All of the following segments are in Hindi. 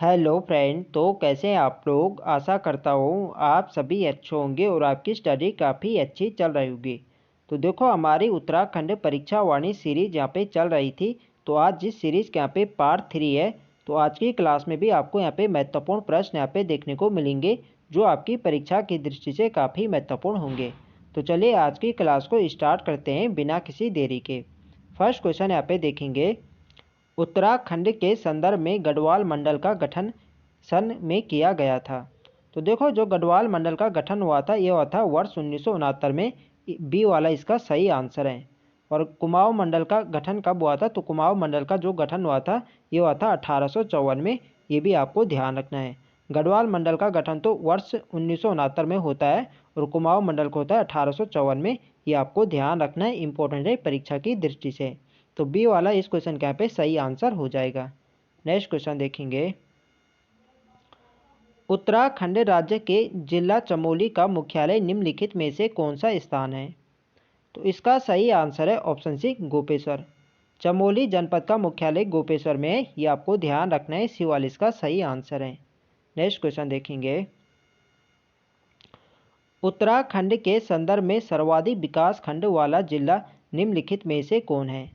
Hello friend. तो कैसे हैं आप लोग। आशा करता हूँ आप सभी अच्छे होंगे और आपकी स्टडी काफ़ी अच्छी चल रही होगी। तो देखो हमारी उत्तराखंड परीक्षा वाणी सीरीज यहाँ पे चल रही थी। तो आज जिस सीरीज़ के यहाँ पे पार्ट 3 है, तो आज की क्लास में भी आपको यहाँ पे महत्वपूर्ण प्रश्न यहाँ पे देखने को मिलेंगे जो आपकी परीक्षा की दृष्टि से काफ़ी महत्वपूर्ण होंगे। तो चलिए आज की क्लास को स्टार्ट करते हैं बिना किसी देरी के। फर्स्ट क्वेश्चन यहाँ पे देखेंगे, उत्तराखंड के संदर्भ में गढ़वाल मंडल का गठन सन में किया गया था। तो देखो जो गढ़वाल मंडल का गठन हुआ था ये हुआ था वर्ष 1969 में। बी वाला इसका सही आंसर है। और कुमाऊं मंडल का गठन कब हुआ था, तो कुमाऊं मंडल का जो गठन हुआ था ये हुआ था 1854 में। ये भी आपको ध्यान रखना है। गढ़वाल मंडल का गठन तो वर्ष 1969 में होता है और कुमाऊं मंडल को होता है 1854 में। ये आपको ध्यान रखना है, इंपॉर्टेंट है परीक्षा की दृष्टि से। तो बी वाला इस क्वेश्चन के यहाँ पे सही आंसर हो जाएगा। नेक्स्ट क्वेश्चन देखेंगे, उत्तराखंड राज्य के जिला चमोली का मुख्यालय निम्नलिखित में से कौन सा स्थान है। तो इसका सही आंसर है ऑप्शन सी गोपेश्वर। चमोली जनपद का मुख्यालय गोपेश्वर में है, ये आपको ध्यान रखना है। सी वाला इसका सही आंसर है। नेक्स्ट क्वेश्चन देखेंगे, उत्तराखंड के संदर्भ में सर्वाधिक विकास खंड वाला जिला निम्नलिखित में से कौन है।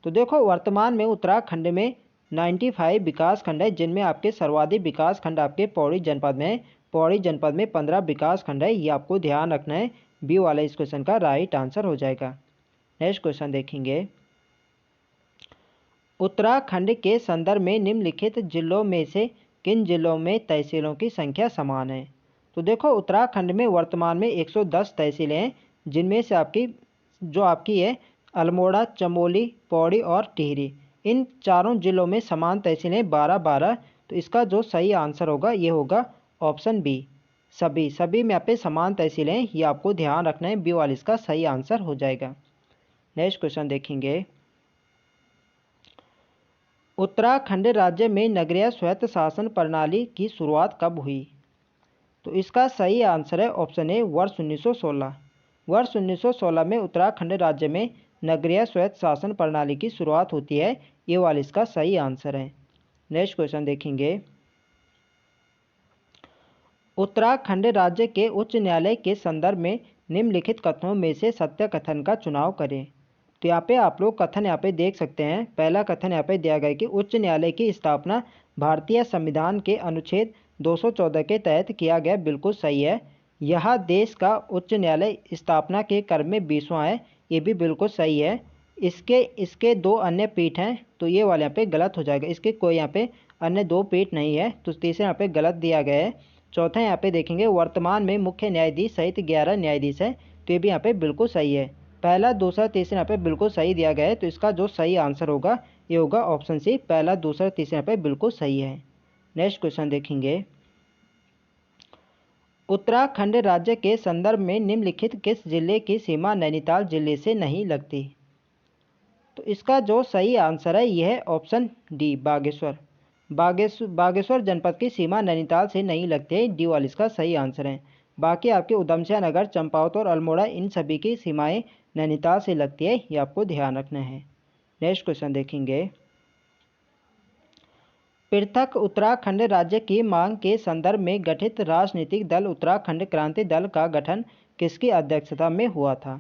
तो देखो वर्तमान में उत्तराखंड में 95 विकास खंड है जिनमें आपके सर्वाधिक विकास खंड आपके पौड़ी जनपद में है। पौड़ी जनपद में 15 विकास खंड है, ये आपको ध्यान रखना है। बी वाला इस क्वेश्चन का राइट आंसर हो जाएगा। नेक्स्ट क्वेश्चन देखेंगे, उत्तराखंड के संदर्भ में निम्नलिखित जिलों में से किन जिलों में तहसीलों की संख्या समान है। तो देखो उत्तराखंड में वर्तमान में 110 तहसीलें हैं जिनमें से आपकी है अल्मोड़ा, चमोली, पौड़ी और टिहरी। इन चारों जिलों में समान तहसीलें 12-12। तो इसका जो सही आंसर होगा ये होगा ऑप्शन बी, सभी में यहाँ पे समान तहसीलें हैं, ये आपको ध्यान रखना है। बी वाला इसका सही आंसर हो जाएगा। नेक्स्ट क्वेश्चन देखेंगे, उत्तराखंड राज्य में नगरीय स्वायत्त शासन प्रणाली की शुरुआत कब हुई। तो इसका सही आंसर है ऑप्शन ए वर्ष 1916। वर्ष 1916 में उत्तराखंड राज्य में नगरीय स्वायत्त शासन प्रणाली की शुरुआत होती है। ये वाला इसका सही आंसर है। नेक्स्ट क्वेश्चन देखेंगे, उत्तराखंड राज्य के उच्च न्यायालय के संदर्भ में निम्नलिखित कथनों में से सत्य कथन का चुनाव करें। तो यहाँ पे आप लोग कथन यहाँ पे देख सकते हैं। पहला कथन यहाँ पे दिया गया कि उच्च न्यायालय की स्थापना भारतीय संविधान के अनुच्छेद 214 के तहत किया गया, बिल्कुल सही है। यह देश का उच्च न्यायालय स्थापना के क्रम में 20वां है, ये भी बिल्कुल सही है। इसके दो अन्य पीठ हैं, तो ये वाले यहाँ पे गलत हो जाएगा। इसके कोई यहाँ पे अन्य दो पीठ नहीं है, तो तीसरे यहाँ पे गलत दिया गया है। चौथा यहाँ पे देखेंगे, वर्तमान में मुख्य न्यायाधीश सहित 11 न्यायाधीश हैं, तो ये भी यहाँ पे बिल्कुल सही है। पहला, दूसरा, तीसरा यहाँ पे बिल्कुल सही दिया गया है, तो इसका जो सही आंसर होगा ये होगा ऑप्शन सी, पहला, दूसरा, तीसरा यहाँ पे बिल्कुल सही है। नेक्स्ट क्वेश्चन देखेंगे, उत्तराखंड राज्य के संदर्भ में निम्नलिखित किस जिले की सीमा नैनीताल जिले से नहीं लगती। तो इसका जो सही आंसर है यह है ऑप्शन डी, बागेश्वर। बागेश्वर जनपद की सीमा नैनीताल से नहीं लगती है, डी वाला इसका सही आंसर है। बाकी आपके उधमसिंह नगर, चंपावत और अल्मोड़ा इन सभी की सीमाएं नैनीताल से लगती है, ये आपको ध्यान रखना है। नेक्स्ट क्वेश्चन देखेंगे, पृथक उत्तराखंड राज्य की मांग के संदर्भ में गठित राजनीतिक दल उत्तराखंड क्रांति दल का गठन किसकी अध्यक्षता में हुआ था।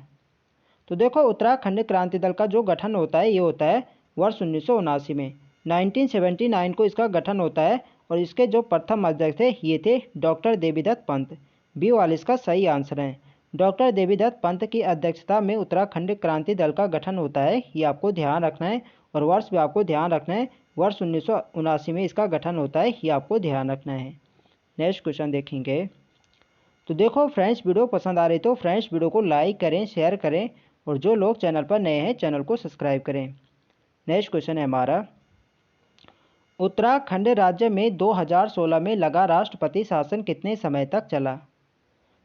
तो देखो उत्तराखंड क्रांति दल का जो गठन होता है ये होता है वर्ष 1979 में। 1979 को इसका गठन होता है और इसके जो प्रथम अध्यक्ष थे ये थे डॉक्टर देवीदत्त पंत। बी वाला इसका सही आंसर है। डॉक्टर देवीदत्त पंत की अध्यक्षता में उत्तराखंड क्रांति दल का गठन होता है, ये आपको ध्यान रखना है। और वर्ष भी आपको ध्यान रखना है, वर्ष 1979 में इसका गठन होता है, ये आपको ध्यान रखना है। नेक्स्ट क्वेश्चन देखेंगे, तो देखो फ्रेंड्स वीडियो पसंद आ रही तो फ्रेंड्स वीडियो को लाइक करें, शेयर करें और जो लोग चैनल पर नए हैं चैनल को सब्सक्राइब करें। नेक्स्ट क्वेश्चन है हमारा, उत्तराखंड राज्य में 2016 में लगा राष्ट्रपति शासन कितने समय तक चला।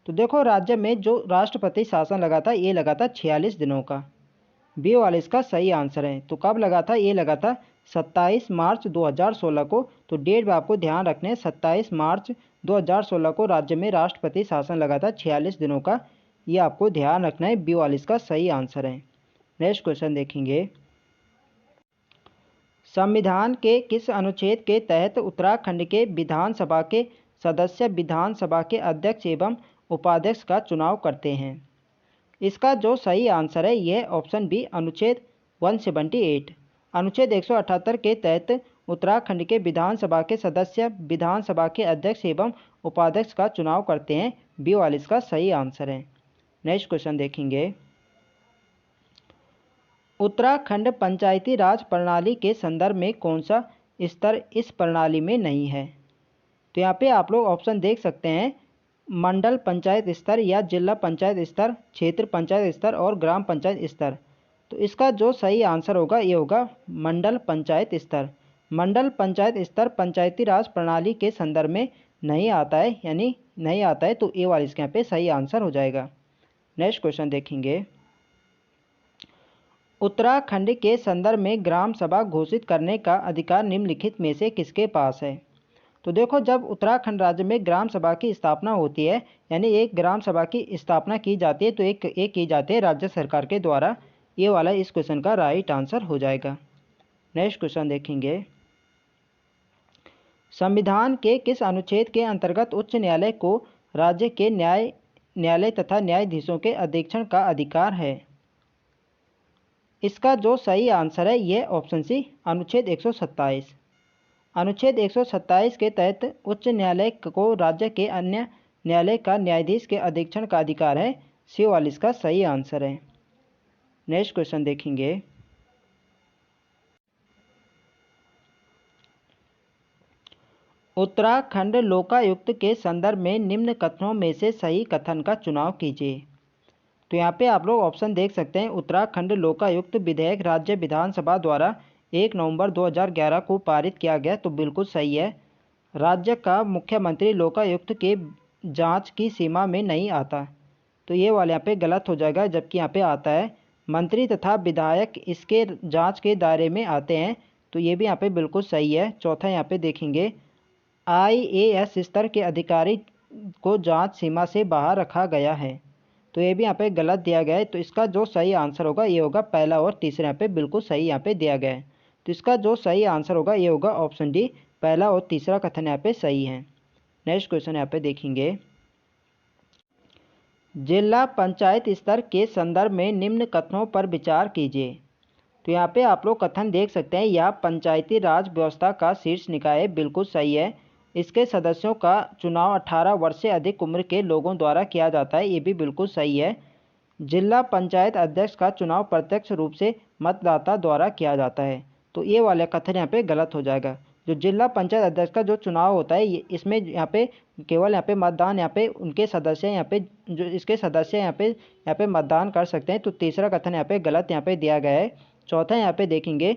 तो देखो राज्य में जो राष्ट्रपति शासन लगा था ये लगा था 46 दिनों का। बी वाला इसका सही आंसर है। तो कब लगा था, ये लगा था 27 मार्च 2016 को। तो डेट भी आपको ध्यान रखने, 27 मार्च 2016 को राज्य में राष्ट्रपति शासन लगा था 46 दिनों का, ये आपको ध्यान रखना है। बी वाला इसका सही आंसर है। नेक्स्ट क्वेश्चन देखेंगे, संविधान के किस अनुच्छेद के तहत उत्तराखंड के विधानसभा के सदस्य विधानसभा के अध्यक्ष एवं उपाध्यक्ष का चुनाव करते हैं? इसका जो सही आंसर है यह ऑप्शन बी अनुच्छेद 178। अनुच्छेद 178 के तहत उत्तराखंड के विधानसभा के सदस्य विधानसभा के अध्यक्ष एवं उपाध्यक्ष का चुनाव करते हैं। बी वाला इसका सही आंसर है। नेक्स्ट क्वेश्चन देखेंगे, उत्तराखंड पंचायती राज प्रणाली के संदर्भ में कौन सा स्तर इस प्रणाली में नहीं है? तो यहाँ पे आप लोग ऑप्शन देख सकते हैं, मंडल पंचायत स्तर या जिला पंचायत स्तर, क्षेत्र पंचायत स्तर और ग्राम पंचायत स्तर। तो इसका जो सही आंसर होगा ये होगा मंडल पंचायत स्तर। मंडल पंचायत स्तर पंचायती राज प्रणाली के संदर्भ में नहीं आता है, यानी नहीं आता है, तो ए वाला इसके यहाँ पे सही आंसर हो जाएगा। नेक्स्ट क्वेश्चन देखेंगे, उत्तराखंड के संदर्भ में ग्राम सभा घोषित करने का अधिकार निम्नलिखित में से किसके पास है? तो देखो, जब उत्तराखंड राज्य में ग्राम सभा की स्थापना होती है, यानी एक ग्राम सभा की स्थापना की जाती है, तो एक की जाती है राज्य सरकार के द्वारा। ये वाला इस क्वेश्चन का राइट आंसर हो जाएगा। नेक्स्ट क्वेश्चन देखेंगे, संविधान के किस अनुच्छेद के अंतर्गत उच्च न्यायालय को राज्य के न्यायालय तथा न्यायाधीशों के अधीक्षण का अधिकार है? इसका जो सही आंसर है यह ऑप्शन सी अनुच्छेद 127। अनुच्छेद 127 के तहत उच्च न्यायालय को राज्य के अन्य न्यायालय का न्यायाधीश के अधीक्षण का अधिकार है। सी वाला इसका सही आंसर है। नेक्स्ट क्वेश्चन देखेंगे, उत्तराखंड लोकायुक्त के संदर्भ में निम्न कथनों में से सही कथन का चुनाव कीजिए। तो यहाँ पे आप लोग ऑप्शन देख सकते हैं, उत्तराखंड लोकायुक्त विधेयक राज्य विधानसभा द्वारा 1 नवंबर 2011 को पारित किया गया, तो बिल्कुल सही है। राज्य का मुख्यमंत्री लोकायुक्त के जांच की सीमा में नहीं आता, तो ये वाले यहाँ पे गलत हो जाएगा, जबकि यहाँ पे आता है मंत्री तथा विधायक इसके जांच के दायरे में आते हैं, तो ये भी यहाँ पे बिल्कुल सही है। चौथा यहाँ पे देखेंगे, IAS स्तर के अधिकारी को जांच सीमा से बाहर रखा गया है, तो ये भी यहाँ पे गलत दिया गया है। तो इसका जो सही आंसर होगा ये होगा पहला और तीसरा, यहाँ पे बिल्कुल सही यहाँ पे दिया गया है। तो इसका जो सही आंसर होगा ये होगा ऑप्शन डी, पहला और तीसरा कथन यहाँ पे सही है। नेक्स्ट क्वेश्चन यहाँ पे देखेंगे, जिला पंचायत स्तर के संदर्भ में निम्न कथनों पर विचार कीजिए। तो यहाँ पे आप लोग कथन देख सकते हैं, यह पंचायती राज व्यवस्था का शीर्ष निकाय है, बिल्कुल सही है। इसके सदस्यों का चुनाव 18 वर्ष से अधिक उम्र के लोगों द्वारा किया जाता है, ये भी बिल्कुल सही है। जिला पंचायत अध्यक्ष का चुनाव प्रत्यक्ष रूप से मतदाता द्वारा किया जाता है, तो ये वाला कथन यहाँ पे गलत हो जाएगा। जो जिला पंचायत अध्यक्ष का जो चुनाव होता है इसमें यहाँ पे केवल यहाँ पे मतदान यहाँ पे उनके सदस्य यहाँ पे जो इसके सदस्य यहाँ पे मतदान कर सकते हैं, तो तीसरा कथन यहाँ पे गलत यहाँ पे दिया गया है। चौथा यहाँ पे देखेंगे,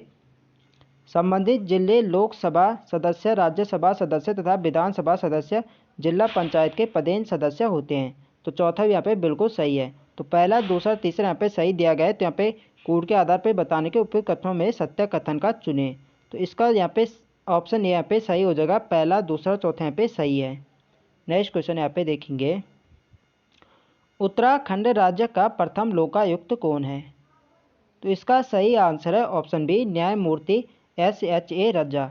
संबंधित जिले लोकसभा सदस्य, राज्यसभा सदस्य तथा विधानसभा सदस्य जिला पंचायत के पदेन सदस्य होते हैं, तो चौथा भी यहाँ पे बिल्कुल सही है। तो पहला, दूसरा, तीसरा यहाँ पे सही दिया गया है, तो यहाँ पे कूट के आधार पर बताने के उपयुक्त कथनों में सत्य कथन का चुने, तो इसका यहाँ पे ऑप्शन यहाँ पे सही हो जाएगा, पहला, दूसरा, चौथा यहाँ पे सही है। नेक्स्ट क्वेश्चन यहाँ पे देखेंगे, उत्तराखंड राज्य का प्रथम लोकायुक्त कौन है? तो इसका सही आंसर है ऑप्शन बी, न्यायमूर्ति SHA रज्जा।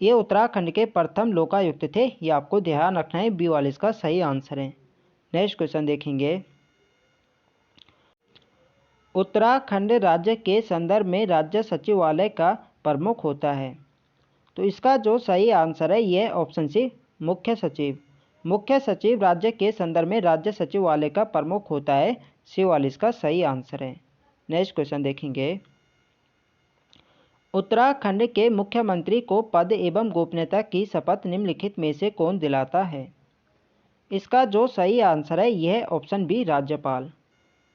ये उत्तराखंड के प्रथम लोकायुक्त थे, ये आपको ध्यान रखना है। बी वाला इसका सही आंसर है। नेक्स्ट क्वेश्चन देखेंगे, उत्तराखंड राज्य के संदर्भ में राज्य सचिवालय का प्रमुख होता है। तो इसका जो सही आंसर है यह ऑप्शन सी, मुख्य सचिव। मुख्य सचिव राज्य के संदर्भ में राज्य सचिवालय का प्रमुख होता है। सी वाला इसका सही आंसर है। नेक्स्ट क्वेश्चन देखेंगे, उत्तराखंड के मुख्यमंत्री को पद एवं गोपनीयता की शपथ निम्नलिखित में से कौन दिलाता है? इसका जो सही आंसर है यह ऑप्शन बी, राज्यपाल।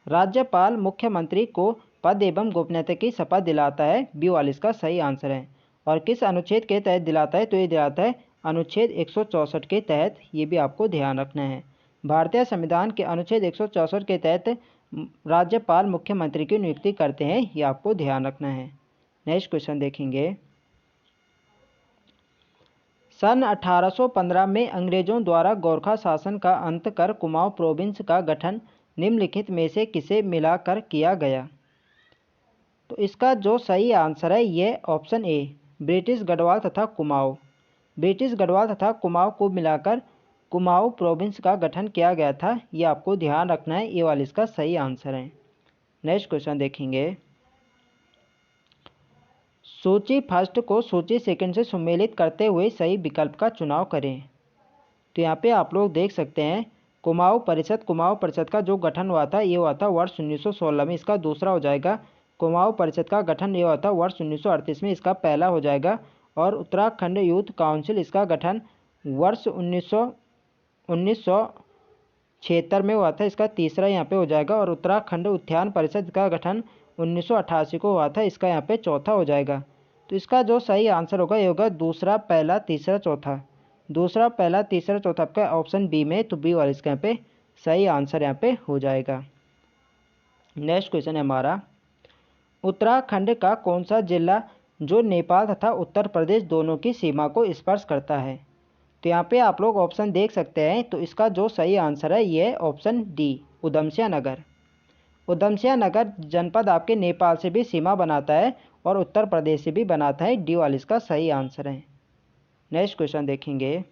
राज्यपाल मुख्यमंत्री को पद एवं गोपनीयता की शपथ दिलाता है। बी वाला इसका सही आंसर है। और किस अनुच्छेद के तहत दिलाता है? तो ये दिलाता है अनुच्छेद 164 के तहत, ये भी आपको ध्यान रखना है। भारतीय संविधान के अनुच्छेद 164 के तहत राज्यपाल मुख्यमंत्री की नियुक्ति करते हैं, ये आपको ध्यान रखना है। नेक्स्ट क्वेश्चन देखेंगे, सन 1815 में अंग्रेजों द्वारा गोरखा शासन का अंत कर कुमाऊं प्रोविंस का गठन निम्नलिखित में से किसे मिलाकर किया गया? तो इसका जो सही आंसर है यह ऑप्शन ए, ब्रिटिश गढ़वाल तथा कुमाऊं। ब्रिटिश गढ़वाल तथा कुमाऊं को मिलाकर कुमाऊं प्रोविंस का गठन किया गया था। ये आपको ध्यान रखना है, ये वाला इसका सही आंसर है। नेक्स्ट क्वेश्चन देखेंगे, सूची फर्स्ट को सूची सेकंड से सम्मिलित करते हुए सही विकल्प का चुनाव करें। तो यहाँ पे आप लोग देख सकते हैं कुमाऊं परिषद का जो गठन हुआ था ये हुआ था वर्ष 1916 में, इसका दूसरा हो जाएगा। कुमाऊं परिषद का गठन ये हुआ था वर्ष 1938 में, इसका पहला हो जाएगा। और उत्तराखंड यूथ काउंसिल इसका गठन वर्ष 1976 में हुआ था, इसका तीसरा यहाँ पे हो जाएगा। और उत्तराखंड उद्यान परिषद का गठन 1988 को हुआ था, इसका यहाँ पे चौथा हो जाएगा। तो इसका जो सही आंसर होगा ये होगा दूसरा, पहला, तीसरा, चौथा। दूसरा, पहला, तीसरा, चौथा आपका ऑप्शन बी में, तो बी वाला इसका यहाँ पे सही आंसर यहाँ पे हो जाएगा। नेक्स्ट क्वेश्चन है हमारा, उत्तराखंड का कौन सा जिला जो नेपाल तथा उत्तर प्रदेश दोनों की सीमा को स्पर्श करता है। तो यहाँ पे आप लोग ऑप्शन देख सकते हैं, तो इसका जो सही आंसर है ये ऑप्शन डी, उधमसिंह नगर। उधमसिंह नगर जनपद आपके नेपाल से भी सीमा बनाता है और उत्तर प्रदेश से भी बनाता है। डी वाला इसका सही आंसर है। नेक्स्ट क्वेश्चन देखेंगे,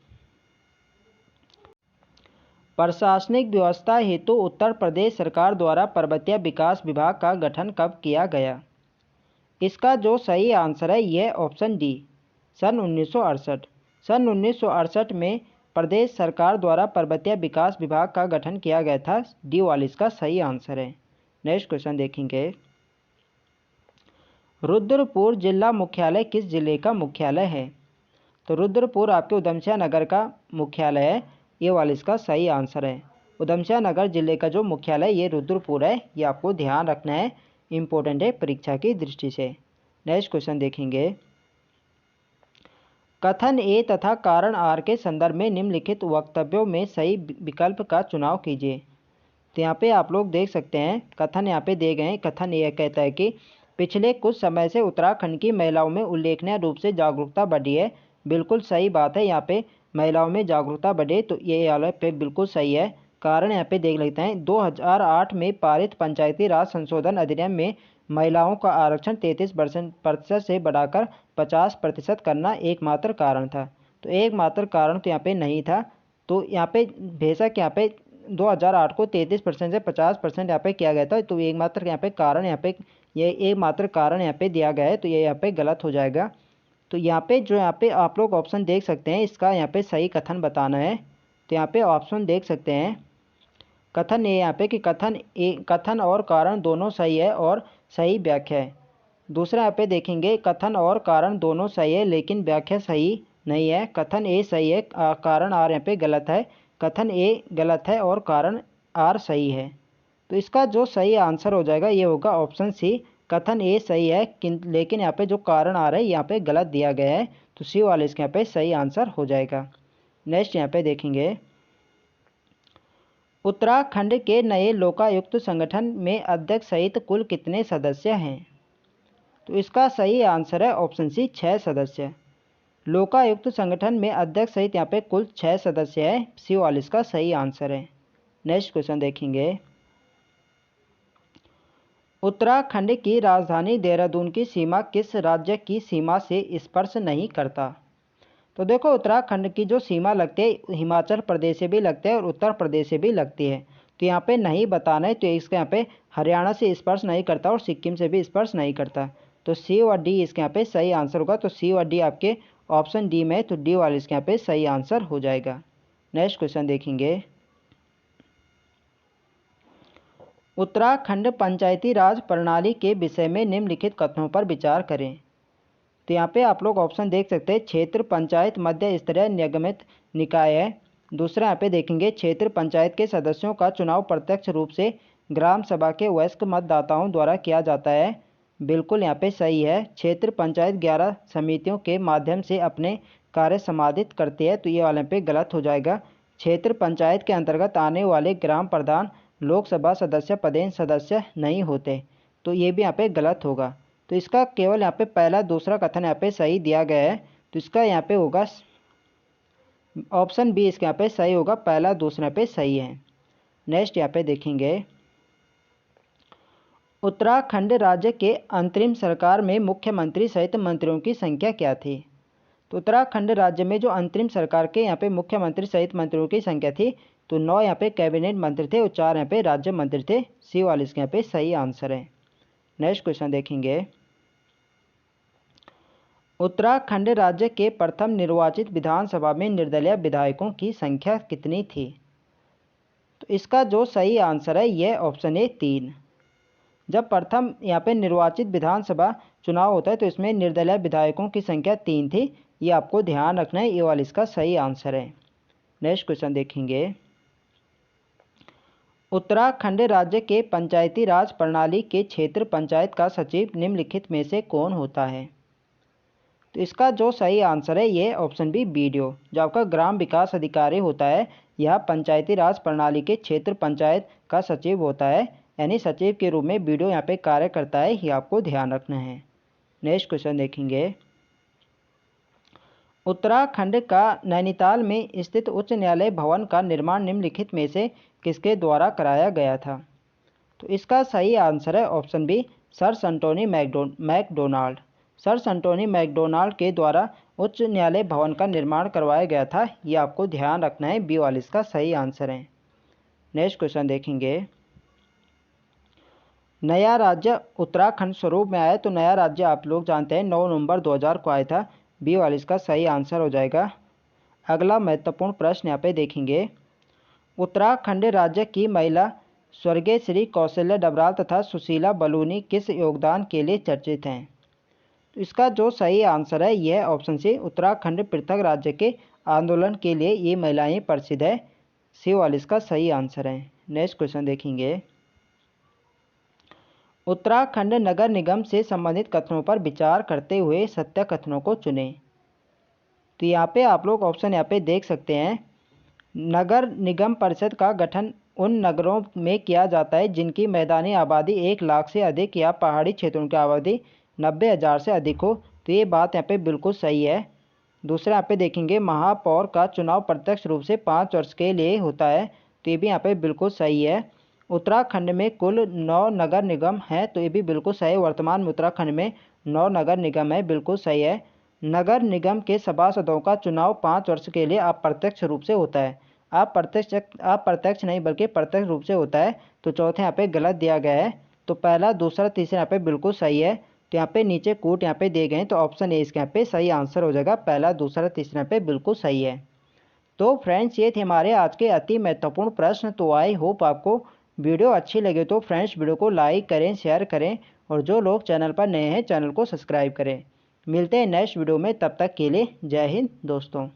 प्रशासनिक व्यवस्था हेतु उत्तर प्रदेश सरकार द्वारा पर्वतीय विकास विभाग का गठन कब किया गया। इसका जो सही आंसर है यह ऑप्शन डी, सन 1968। सन 1968 में प्रदेश सरकार द्वारा पर्वतीय विकास विभाग का गठन किया गया था। डी वाला इसका सही आंसर है। नेक्स्ट क्वेश्चन देखेंगे, रुद्रपुर जिला मुख्यालय किस जिले का मुख्यालय है। तो रुद्रपुर आपके उधमसिंह नगर का मुख्यालय है, ये वाला इसका सही आंसर है। उधमसिंह नगर जिले का जो मुख्यालय ये रुद्रपुर है, ये आपको ध्यान रखना है, इम्पोर्टेंट है परीक्षा की दृष्टि से। नेक्स्ट क्वेश्चन देखेंगे, कथन ए तथा कारण आर के संदर्भ में निम्नलिखित वक्तव्यों में सही विकल्प का चुनाव कीजिए। तो यहाँ पे आप लोग देख सकते हैं कथन यहाँ पे दिए गए हैं। कथन यह कहता है कि पिछले कुछ समय से उत्तराखंड की महिलाओं में उल्लेखनीय रूप से जागरूकता बढ़ी है। बिल्कुल सही बात है, यहाँ पे महिलाओं में जागरूकता बढ़े, तो ये वाला पे बिल्कुल सही है। कारण यहाँ पे देख लेते हैं, 2008 में पारित पंचायती राज संशोधन अधिनियम में महिलाओं का आरक्षण 33% से बढ़ाकर 50% करना एकमात्र कारण था। तो एकमात्र कारण तो यहाँ पे नहीं था, तो यहाँ पे बेशक यहाँ पे 2008 को 33% से 50% यहाँ पे किया गया था। तो एकमात्र यहाँ पे कारण ये एकमात्र कारण यहाँ पे दिया गया है, तो ये यहाँ पे गलत हो जाएगा। तो यहाँ पे जो यहाँ पे आप लोग ऑप्शन देख सकते हैं, इसका यहाँ पे सही कथन बताना है। तो यहाँ पे ऑप्शन देख सकते हैं, कथन ए यहाँ पे कि कथन और कारण दोनों सही है और सही व्याख्या है। दूसरा यहाँ पे देखेंगे, कथन और कारण दोनों सही है लेकिन व्याख्या सही नहीं है। कथन ए सही है, कारण आर यहाँ पे गलत है। कथन ए गलत है और कारण आर सही है। तो इसका जो सही आंसर हो जाएगा ये होगा ऑप्शन सी, कथन ए सही है लेकिन यहाँ पे जो कारण आ रहा है यहाँ पे गलत दिया गया है। तो सी वाले इसके यहाँ पे सही आंसर हो जाएगा। नेक्स्ट यहाँ पे देखेंगे, उत्तराखंड के नए लोकायुक्त संगठन में अध्यक्ष सहित कुल कितने सदस्य हैं। तो इसका सही आंसर है ऑप्शन सी, 6 सदस्य। लोकायुक्त संगठन में अध्यक्ष सहित यहाँ पे कुल 6 सदस्य है। सी वाले इसका सही आंसर है। नेक्स्ट क्वेश्चन देखेंगे, उत्तराखंड की राजधानी देहरादून की सीमा किस राज्य की सीमा से स्पर्श नहीं करता। तो देखो उत्तराखंड की जो सीमा लगती है हिमाचल प्रदेश से भी लगती है और उत्तर प्रदेश से भी लगती है। तो यहाँ पे नहीं बताना है, तो इसके यहाँ पे हरियाणा से स्पर्श नहीं करता और सिक्किम से भी स्पर्श नहीं करता। तो सी और डी इसके यहाँ पे सही आंसर होगा। तो सी और डी आपके ऑप्शन डी में, तो डी वाले इसके यहाँ पे सही आंसर हो जाएगा। नेक्स्ट क्वेश्चन देखेंगे, उत्तराखंड पंचायती राज प्रणाली के विषय में निम्नलिखित कथनों पर विचार करें। तो यहाँ पे आप लोग ऑप्शन देख सकते हैं, क्षेत्र पंचायत मध्य स्तरीय निगमित निकाय है। दूसरा यहाँ पे देखेंगे, क्षेत्र पंचायत के सदस्यों का चुनाव प्रत्यक्ष रूप से ग्राम सभा के वयस्क मतदाताओं द्वारा किया जाता है। बिल्कुल यहाँ पे सही है। क्षेत्र पंचायत 11 समितियों के माध्यम से अपने कार्य समाधित करती है। तो ये वाले पे गलत हो जाएगा। क्षेत्र पंचायत के अंतर्गत आने वाले ग्राम प्रधान लोकसभा सदस्य पदेन सदस्य नहीं होते। तो ये भी यहाँ पे गलत होगा। तो इसका केवल यहाँ पे पहला दूसरा कथन यहाँ पे सही दिया गया है। तो इसका यहाँ पे होगा ऑप्शन बी, इसके यहाँ पे सही होगा, पहला दूसरा पे सही है। नेक्स्ट यहाँ पे देखेंगे, उत्तराखंड राज्य के अंतरिम सरकार में मुख्यमंत्री सहित मंत्रियों की संख्या क्या थी? तो उत्तराखंड राज्य में जो अंतरिम सरकार के यहाँ पे मुख्यमंत्री सहित मंत्रियों की संख्या थी, तो 9 यहाँ पे कैबिनेट मंत्री थे और 4 यहाँ पे राज्य मंत्री थे। सी वाला इसके यहाँ पे सही आंसर है। नेक्स्ट क्वेश्चन देखेंगे। उत्तराखंड राज्य के प्रथम निर्वाचित विधानसभा में निर्दलीय विधायकों की संख्या कितनी थी? तो इसका जो सही आंसर है यह ऑप्शन है 3। जब प्रथम यहाँ पे निर्वाचित विधानसभा चुनाव होता है तो इसमें निर्दलीय विधायकों की संख्या 3 थी। ये आपको ध्यान रखना है, ये वाला इसका सही आंसर है। नेक्स्ट क्वेश्चन देखेंगे। उत्तराखंड राज्य के पंचायती राज प्रणाली के क्षेत्र पंचायत का सचिव निम्नलिखित में से कौन होता है? तो इसका जो सही आंसर है ये ऑप्शन बी बीडीओ, जो आपका ग्राम विकास अधिकारी होता है, यह पंचायती राज प्रणाली के क्षेत्र पंचायत का सचिव होता है, यानी सचिव के रूप में बीडीओ यहाँ पे कार्य करता है। ये आपको ध्यान रखना है। नेक्स्ट क्वेश्चन देखेंगे। उत्तराखंड का नैनीताल में स्थित उच्च न्यायालय भवन का निर्माण निम्नलिखित में से किसके द्वारा कराया गया था? तो इसका सही आंसर है option B sir Santoni McDonald. Sir Santoni McDonald के द्वारा उच्च न्यायालय भवन का निर्माण करवाया गया था। ये आपको ध्यान रखना है, बी वाला इसका सही आंसर है। नेक्स्ट क्वेश्चन देखेंगे। नया राज्य उत्तराखंड स्वरूप में आया, तो नया राज्य आप लोग जानते हैं 9 नवंबर 2000 को आया था। बी वाला इसका सही आंसर हो जाएगा। अगला महत्वपूर्ण प्रश्न यहाँ पे देखेंगे। उत्तराखंड राज्य की महिला स्वर्गीय श्री कौशल्या डबराल तथा सुशीला बलूनी किस योगदान के लिए चर्चित हैं? तो इसका जो सही आंसर है यह ऑप्शन सी उत्तराखंड पृथक राज्य के आंदोलन के लिए ये महिलाएं प्रसिद्ध है। सी वाला इसका सही आंसर है। नेक्स्ट क्वेश्चन देखेंगे। उत्तराखंड नगर निगम से संबंधित कथनों पर विचार करते हुए सत्य कथनों को चुनें। तो यहाँ पे आप लोग ऑप्शन यहाँ पे देख सकते हैं। नगर निगम परिषद का गठन उन नगरों में किया जाता है जिनकी मैदानी आबादी 1 लाख से अधिक या पहाड़ी क्षेत्रों की आबादी 90,000 से अधिक हो। तो ये बात यहाँ पे बिल्कुल सही है। दूसरा यहाँ पे देखेंगे, महापौर का चुनाव प्रत्यक्ष रूप से 5 वर्ष के लिए होता है। तो ये भी यहाँ पे बिल्कुल सही है। उत्तराखंड में कुल 9 नगर निगम हैं, तो ये भी बिल्कुल सही है। वर्तमान में उत्तराखंड में 9 नगर निगम है, बिल्कुल सही है। नगर निगम के सभासदों का चुनाव 5 वर्ष के लिए अप्रत्यक्ष रूप से होता है। अप्रत्यक्ष नहीं बल्कि प्रत्यक्ष रूप से होता है। तो चौथे यहाँ पे गलत दिया गया है। तो पहला, दूसरा, तीसरा यहाँ पे बिल्कुल सही है। तो यहाँ पे नीचे कूट यहाँ पे दिए गए हैं, तो ऑप्शन ए इसके यहाँ पे सही आंसर हो जाएगा। पहला, दूसरा, तीसरा यहाँ पे बिल्कुल सही है। तो फ्रेंड्स ये थे हमारे आज के अति महत्वपूर्ण प्रश्न। तो आई होप आपको वीडियो अच्छी लगे तो फ्रेंड्स वीडियो को लाइक करें, शेयर करें, और जो लोग चैनल पर नए हैं चैनल को सब्सक्राइब करें। मिलते हैं नेक्स्ट वीडियो में, तब तक के लिए जय हिंद दोस्तों।